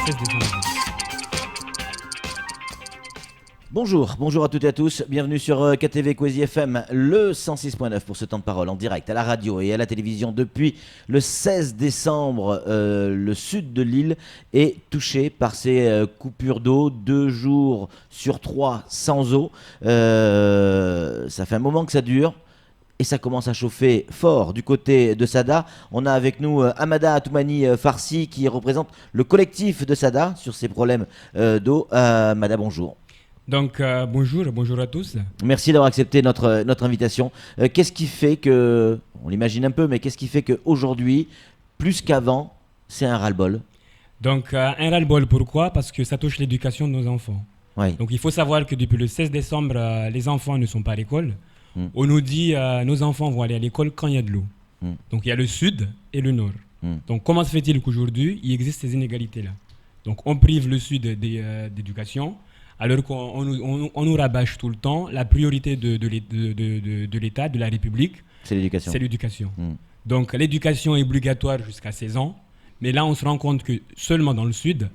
16 décembre. Bonjour à toutes et à tous, bienvenue sur KTV Kwezi FM, le 106.9 pour ce temps de parole en direct à la radio et à la télévision depuis le 16 décembre. Le sud de l'île est touché par ces coupures d'eau, 2 jours sur 3 sans eau. Ça fait un moment que ça dure. Et ça commence à chauffer fort du côté de Sada. On a avec nous Amada Atoumani Farsi qui représente le collectif de Sada sur ces problèmes d'eau. Amada, bonjour. Donc bonjour à tous. Merci d'avoir accepté notre invitation. Qu'est-ce qui fait que, on l'imagine un peu, mais qu'est-ce qui fait qu'aujourd'hui, plus qu'avant, c'est un ras-le-bol ? Donc un ras-le-bol, pourquoi ? Parce que ça touche l'éducation de nos enfants. Oui. Donc il faut savoir que depuis le 16 décembre, les enfants ne sont pas à l'école. On nous dit nos enfants vont aller à l'école quand il y a de l'eau. Donc il y a le sud et le nord. Donc comment se fait-il qu'aujourd'hui, il existe ces inégalités-là ? Donc on prive le sud d'éducation, alors qu'on nous rabâche tout le temps la priorité de l'État, de la République. C'est l'éducation. C'est l'éducation. Donc l'éducation est obligatoire jusqu'à 16 ans, mais là on se rend compte que seulement dans le sud,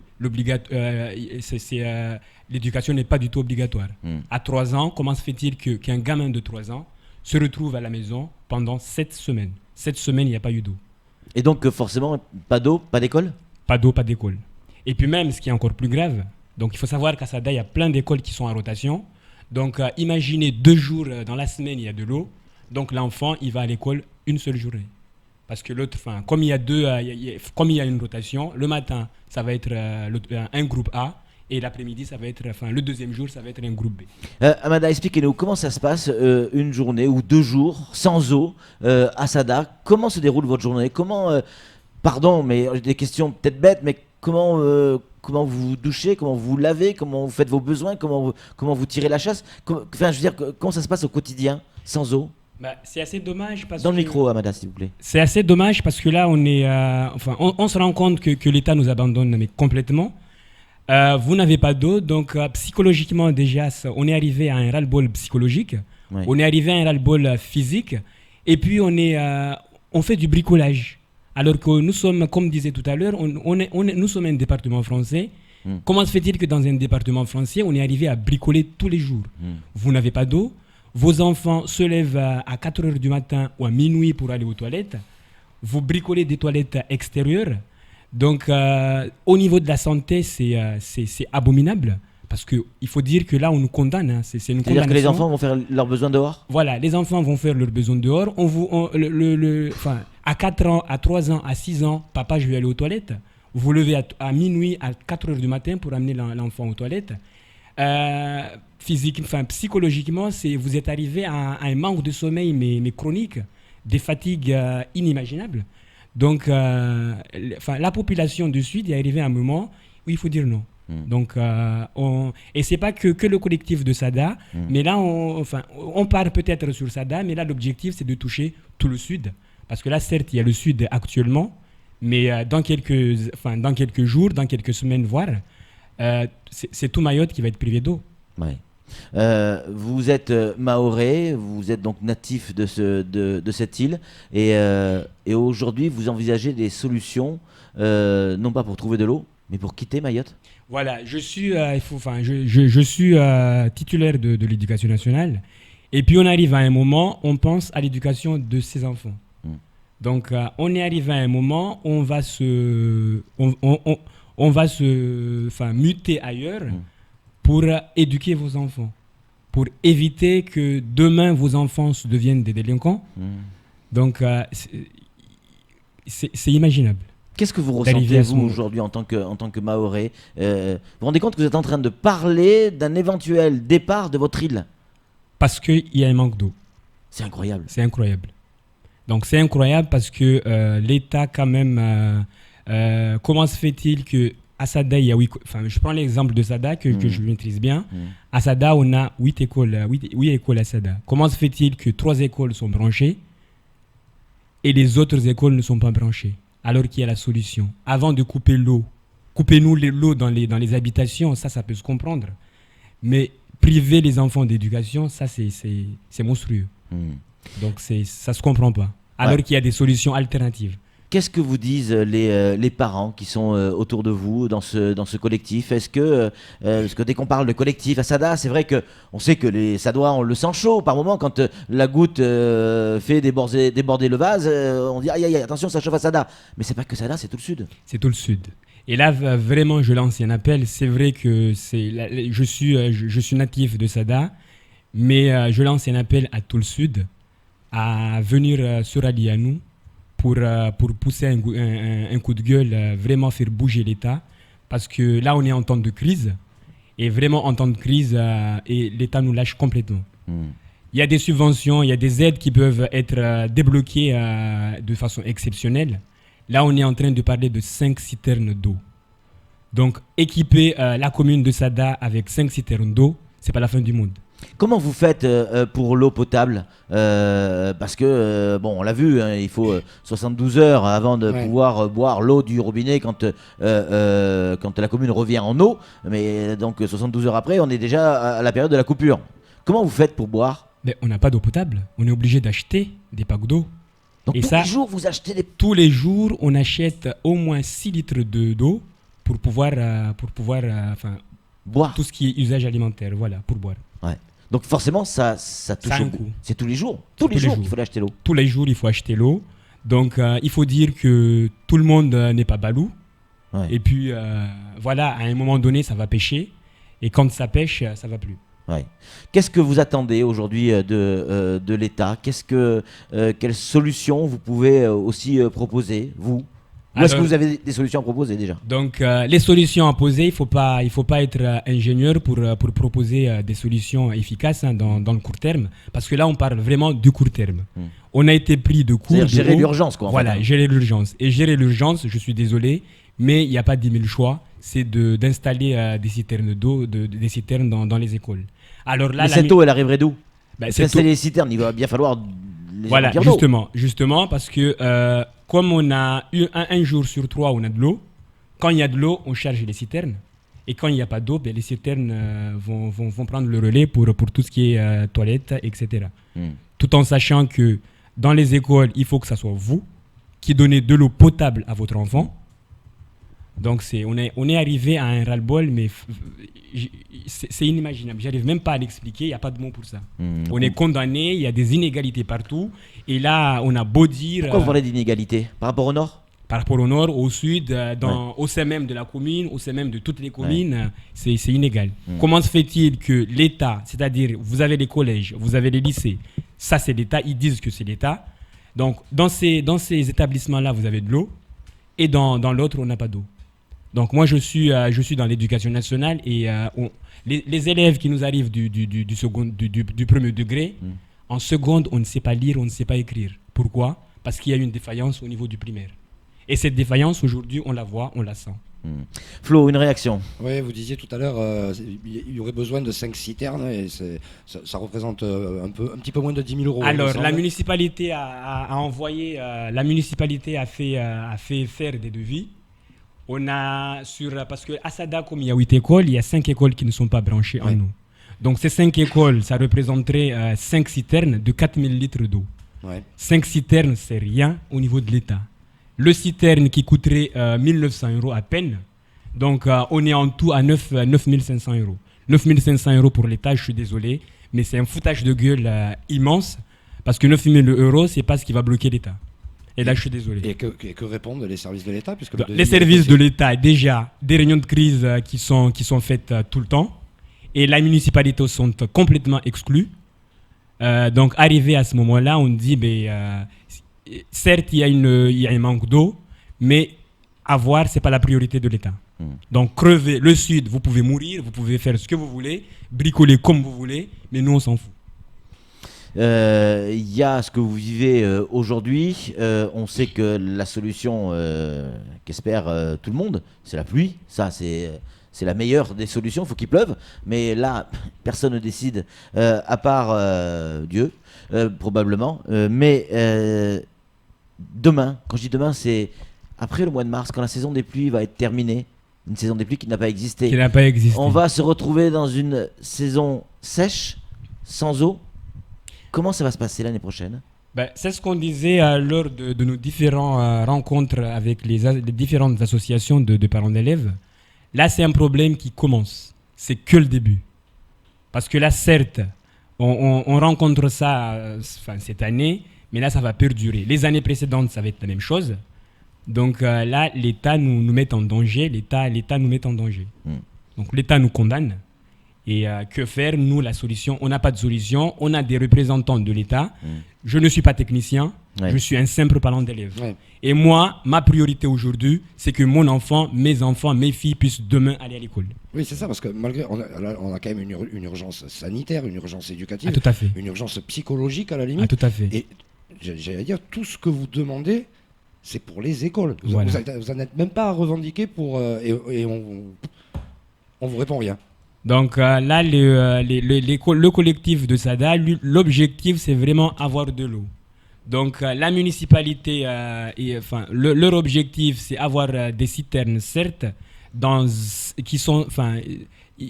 l'éducation n'est pas du tout obligatoire. À 3 ans, comment se fait-il qu'un gamin de 3 ans se retrouve à la maison pendant 7 semaines ? 7 semaines, il n'y a pas eu d'eau. Et donc forcément, pas d'eau, pas d'école ? Pas d'eau, pas d'école. Et puis même, ce qui est encore plus grave, donc il faut savoir qu'à Sada, il y a plein d'écoles qui sont en rotation. Donc imaginez 2 jours dans la semaine, il y a de l'eau. Donc l'enfant, il va à l'école une seule journée. Parce que l'autre, comme il y a une rotation, le matin, ça va être un groupe A. Et l'après-midi, ça va être, le deuxième jour, ça va être un groupe B. Amada, expliquez-nous comment ça se passe une journée ou 2 jours sans eau à Sada. Comment se déroule votre journée ? Pardon, mais des questions peut-être bêtes, mais comment vous vous douchez, comment vous vous lavez, comment vous faites vos besoins, comment vous tirez la chasse ? Comment ça se passe au quotidien sans eau ? C'est assez dommage parce Dans le micro, Amada, s'il vous plaît. C'est assez dommage parce que là, on se rend compte que l'État nous abandonne mais complètement. Vous n'avez pas d'eau, donc psychologiquement déjà, on est arrivé à un ras-le-bol psychologique, oui. On est arrivé à un ras-le-bol physique, et puis on fait du bricolage. Alors que nous sommes, comme disait tout à l'heure, nous sommes un département français. Comment se fait-il que dans un département français, on est arrivé à bricoler tous les jours ? Vous n'avez pas d'eau, vos enfants se lèvent à 4 heures du matin ou à minuit pour aller aux toilettes, vous bricolez des toilettes extérieures. Donc, au niveau de la santé, c'est abominable. Parce qu'il faut dire que là, on nous condamne. Hein. C'est une C'est-à-dire que les enfants vont faire leurs besoins dehors ? Voilà, les enfants vont faire leurs besoins dehors. À 4 ans, à 3 ans, à 6 ans, papa, je vais aller aux toilettes. Vous levez à minuit, à 4 heures du matin pour amener l'enfant aux toilettes. Psychologiquement, vous êtes arrivé à un manque de sommeil, mais chronique, des fatigues inimaginables. Donc, la population du Sud est arrivée à un moment où il faut dire non. Donc, et c'est pas que le collectif de Sada, mais là, on part peut-être sur Sada, mais là, l'objectif, c'est de toucher tout le Sud. Parce que là, certes, il y a le Sud actuellement, mais dans quelques jours, dans quelques semaines, voire, c'est tout Mayotte qui va être privé d'eau. Ouais. Vous êtes mahorais, vous êtes donc natif de cette île et aujourd'hui vous envisagez des solutions non pas pour trouver de l'eau mais pour quitter Mayotte. Voilà, je suis titulaire de l'éducation nationale et puis on arrive à un moment, on pense à l'éducation de ses enfants. Donc on est arrivé à un moment où on va se muter ailleurs. Pour éduquer vos enfants, pour éviter que demain vos enfants deviennent des délinquants. Donc, c'est imaginable. Qu'est-ce que vous ressentez, vous, aujourd'hui, en tant que Mahorais ? Vous vous rendez compte que vous êtes en train de parler d'un éventuel départ de votre île ? Parce qu'il y a un manque d'eau. C'est incroyable. C'est incroyable. Donc, c'est incroyable parce que l'État, quand même, comment se fait-il que à Sada, il y a je prends l'exemple de Sada que je maîtrise bien. À Sada, on a 8 écoles à Sada. Comment se fait-il que 3 écoles sont branchées et les autres écoles ne sont pas branchées alors qu'il y a la solution? Avant de couper l'eau, coupez-nous l'eau dans les habitations, ça peut se comprendre. Mais priver les enfants d'éducation, ça c'est monstrueux. Donc ça se comprend pas. Alors qu'il y a des solutions alternatives. Qu'est-ce que vous disent les parents qui sont autour de vous dans ce collectif? Parce que dès qu'on parle de collectif à Sada, c'est vrai qu'on sait que les Sadois, on le sent chaud par moment quand la goutte fait déborder le vase. On dit aïe aïe aïe, attention, ça chauffe à Sada. Mais c'est pas que Sada, c'est tout le sud. C'est tout le sud. Et là, vraiment, je lance un appel. C'est vrai que je suis natif de Sada, mais je lance un appel à tout le sud à venir se rallier à nous pour pousser un coup de gueule, vraiment faire bouger l'État. Parce que là, on est en temps de crise. Et vraiment, en temps de crise, et l'État nous lâche complètement. Il y a des subventions, il y a des aides qui peuvent être débloquées de façon exceptionnelle. Là, on est en train de parler de 5 citernes d'eau. Donc, équiper la commune de Sada avec 5 citernes d'eau, c'est pas la fin du monde. Comment vous faites pour l'eau potable? Parce que, on l'a vu, hein, il faut 72 heures avant de pouvoir boire l'eau du robinet quand la commune revient en eau. Mais donc 72 heures après, on est déjà à la période de la coupure. Comment vous faites pour boire? Mais on n'a pas d'eau potable. On est obligé d'acheter des packs d'eau. Donc et tous les jours, vous achetez des... Tous les jours, on achète au moins 6 litres d'eau pour pouvoir boire tout ce qui est usage alimentaire, voilà, pour boire. Ouais. Donc forcément, ça touche un coup. C'est tous les jours. Tous les jours qu'il faut acheter l'eau. Tous les jours, il faut acheter l'eau. Donc il faut dire que tout le monde n'est pas balou. Ouais. Et puis voilà, à un moment donné, ça va pêcher. Et quand ça pêche, ça va plus. Ouais. Qu'est-ce que vous attendez aujourd'hui de l'État? Quelles solutions vous pouvez aussi proposer, vous? Ou est-ce que vous avez des solutions à proposer déjà? Donc les solutions à poser, il faut pas être ingénieur pour proposer des solutions efficaces dans le court terme, parce que là on parle vraiment du court terme. On a été pris de court. C'est-à-dire gérer l'urgence, quoi. Voilà, gérer l'urgence. Et gérer l'urgence, je suis désolé, mais il n'y a pas 10 000 choix. C'est d'installer des citernes d'eau, des citernes dans les écoles. Alors là, mais cette eau, elle arriverait d'où? Installer les citernes, il va bien falloir les voilà, justement, parce que comme on a eu un jour sur 3 où on a de l'eau, quand il y a de l'eau, on charge les citernes. Et quand il n'y a pas d'eau, les citernes vont prendre le relais pour tout ce qui est toilettes, etc. Tout en sachant que dans les écoles, il faut que ça soit vous qui donnez de l'eau potable à votre enfant. Donc on est arrivé à un ras-le-bol, mais c'est inimaginable. J'arrive même pas à l'expliquer, il n'y a pas de mots pour ça. On est condamné, il y a des inégalités partout. Et là, on a beau dire... Pourquoi vous parlez d'inégalités? Par rapport au nord? Par rapport au nord, au sud, au sein même de la commune, au sein même de toutes les communes, c'est inégal. Comment se fait-il que l'État, c'est-à-dire vous avez les collèges, vous avez les lycées, ça c'est l'État, ils disent que c'est l'État. Donc dans ces établissements-là, vous avez de l'eau, et dans l'autre, on n'a pas d'eau. Donc moi je suis dans l'éducation nationale et les élèves qui nous arrivent du premier degré, en seconde on ne sait pas lire, on ne sait pas écrire. Pourquoi? Parce qu'il y a une défaillance au niveau du primaire. Et cette défaillance aujourd'hui on la voit, on la sent. Flo, une réaction? Oui, vous disiez tout à l'heure il y aurait besoin de 5 citernes et ça représente un petit peu moins de 10 000 euros. Alors la municipalité a envoyé, la municipalité a fait faire des devis. On a parce que à Sada, comme il y a 8 écoles, il y a 5 écoles qui ne sont pas branchées en eau. Donc ces 5 écoles, ça représenterait 5 citernes de 4000 litres d'eau. 5 citernes, c'est rien au niveau de l'État. Le citerne qui coûterait 1900 euros à peine, donc on est en tout à 9500 euros. 9500 euros pour l'État, je suis désolé, mais c'est un foutage de gueule immense, parce que 9000 euros, c'est pas ce qui va bloquer l'État. Et là, je suis désolé. Et que répondent les services de l'État puisque les services de l'État, déjà, des réunions de crise qui sont faites tout le temps. Et la municipalité sont complètement exclues. Donc, arrivé à ce moment-là, on dit, certes, il y a un manque d'eau, mais avoir, ce n'est pas la priorité de l'État. Donc, crever le sud, vous pouvez mourir, vous pouvez faire ce que vous voulez, bricoler comme vous voulez, mais nous, on s'en fout. Il y a ce que vous vivez aujourd'hui. On sait que la solution qu'espère tout le monde, c'est la pluie. Ça, c'est la meilleure des solutions. Il faut qu'il pleuve. Mais là, personne ne décide à part Dieu, probablement. Mais demain, quand je dis demain, c'est après le mois de mars, quand la saison des pluies va être terminée. Une saison des pluies qui n'a pas existé. On va se retrouver dans une saison sèche, sans eau. Comment ça va se passer l'année prochaine? C'est ce qu'on disait lors de nos différentes rencontres avec les différentes associations de parents d'élèves. Là, c'est un problème qui commence. C'est que le début. Parce que là, certes, on rencontre ça cette année, mais là, ça va perdurer. Les années précédentes, ça va être la même chose. Donc là, l'État nous met en danger. L'État nous met en danger. Donc l'État nous condamne. Et que faire? Nous, la solution, on n'a pas de solution. On a des représentants de l'État. Je ne suis pas technicien. Je suis un simple parent d'élève. Et moi, ma priorité aujourd'hui, c'est que mon enfant, mes filles puissent demain aller à l'école. Oui, c'est ça, parce que malgré, on a quand même une urgence sanitaire, une urgence éducative, tout à fait. Une urgence psychologique à la limite. Tout à fait. Et j'allais dire, tout ce que vous demandez, c'est pour les écoles. Vous n'en êtes même pas à revendiquer et on vous répond rien. Donc là, le collectif de SADA, l'objectif, c'est vraiment avoir de l'eau. Donc la municipalité, leur objectif, c'est avoir des citernes, certes, qui sont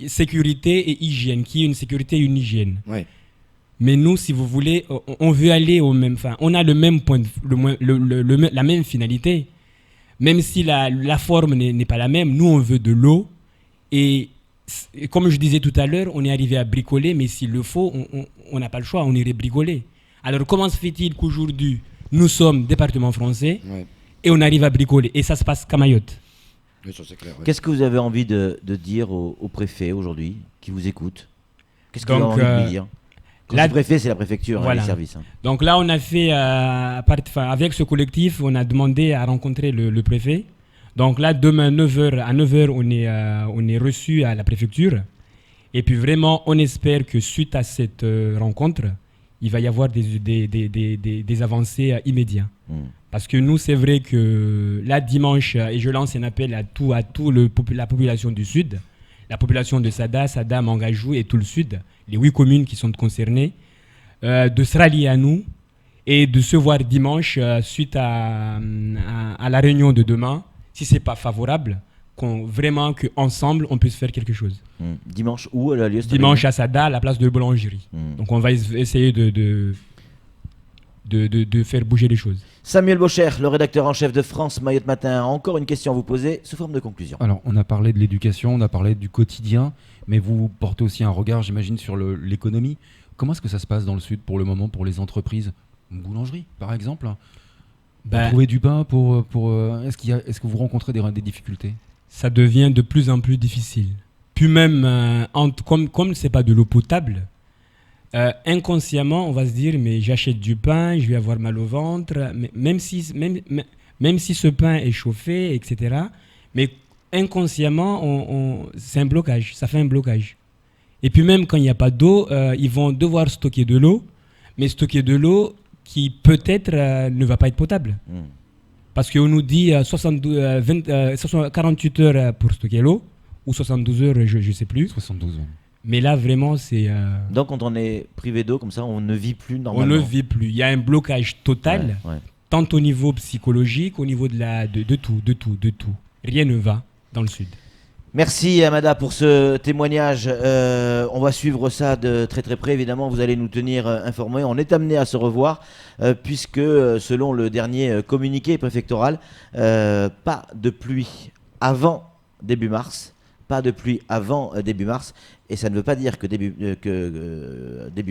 sécurité et hygiène, qui est une sécurité et une hygiène. Ouais. Mais nous, si vous voulez, on veut aller au même, on a le même point, la même finalité. Même si la forme n'est pas la même, nous, on veut de l'eau. Et comme je disais tout à l'heure, on est arrivé à bricoler, mais s'il le faut, on n'a pas le choix, on irait bricoler. Alors comment se fait-il qu'aujourd'hui, nous sommes département français et on arrive à bricoler? Et ça se passe qu'à Mayotte. Oui, ça, c'est clair, Qu'est-ce que vous avez envie de dire au préfet aujourd'hui, qui vous écoute? Qu'est-ce que vous avez envie de lui dire? Le préfet, c'est la préfecture, les services. Donc là, on a fait, avec ce collectif, on a demandé à rencontrer le préfet. Donc là, demain, à 9h, on est reçu à la préfecture. Et puis vraiment, on espère que suite à cette rencontre, il va y avoir des avancées immédiates. Parce que nous, c'est vrai que là, dimanche, et je lance un appel à la population du Sud, la population de Sada, Mangajou et tout le Sud, les 8 communes qui sont concernées, de se rallier à nous et de se voir dimanche suite à la réunion de demain. Si ce n'est pas favorable, vraiment qu'ensemble, on puisse faire quelque chose. Dimanche où elle a lieu? Dimanche à Sada, à la place de boulangerie. Donc on va essayer de faire bouger les choses. Samuel Bocher, le rédacteur en chef de France Mayotte Matin, encore une question à vous poser sous forme de conclusion. Alors, on a parlé de l'éducation, on a parlé du quotidien, mais vous portez aussi un regard, j'imagine, sur l'économie. Comment est-ce que ça se passe dans le Sud pour le moment, pour les entreprises? Une boulangerie, par exemple, pour trouver du pain, est-ce que vous rencontrez des difficultés? Ça devient de plus en plus difficile. Puis même, comme ce n'est pas de l'eau potable, inconsciemment, on va se dire, mais j'achète du pain, je vais avoir mal au ventre, même si ce pain est chauffé, etc. Mais inconsciemment, c'est un blocage, ça fait un blocage. Et puis même quand il n'y a pas d'eau, ils vont devoir stocker de l'eau, mais stocker de l'eau qui peut-être ne va pas être potable. Parce qu'on nous dit 48 heures pour stocker l'eau, ou 72 heures, je ne sais plus. 72 heures. Mais là, vraiment, c'est... Donc, quand on est privé d'eau, comme ça, on ne vit plus normalement. On ne vit plus. Il y a un blocage total, tant au niveau psychologique, au niveau de tout. Rien ne va dans le Sud. Merci Amada pour ce témoignage. On va suivre ça de très très près. Évidemment, vous allez nous tenir informés. On est amené à se revoir puisque selon le dernier communiqué préfectoral, pas de pluie avant début mars. Pas de pluie avant début mars. Et ça ne veut pas dire que début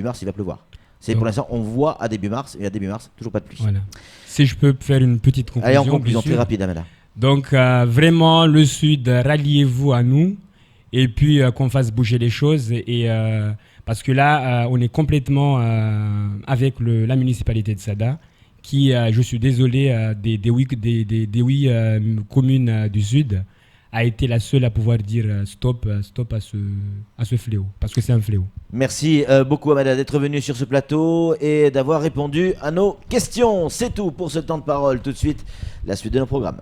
mars, il va pleuvoir. C'est pour l'instant, on voit à début mars, et à début mars, toujours pas de pluie. Voilà. Si je peux faire une petite conclusion. Allez, en conclusion, très rapide, Amada. Donc, vraiment, le Sud, ralliez-vous à nous et puis qu'on fasse bouger les choses. Parce que là, on est complètement avec la municipalité de Sada, qui, je suis désolé, des 8 communes du Sud, a été la seule à pouvoir dire stop à ce fléau, parce que c'est un fléau. Merci beaucoup Amada d'être venu sur ce plateau et d'avoir répondu à nos questions. C'est tout pour ce temps de parole. Tout de suite, la suite de nos programmes.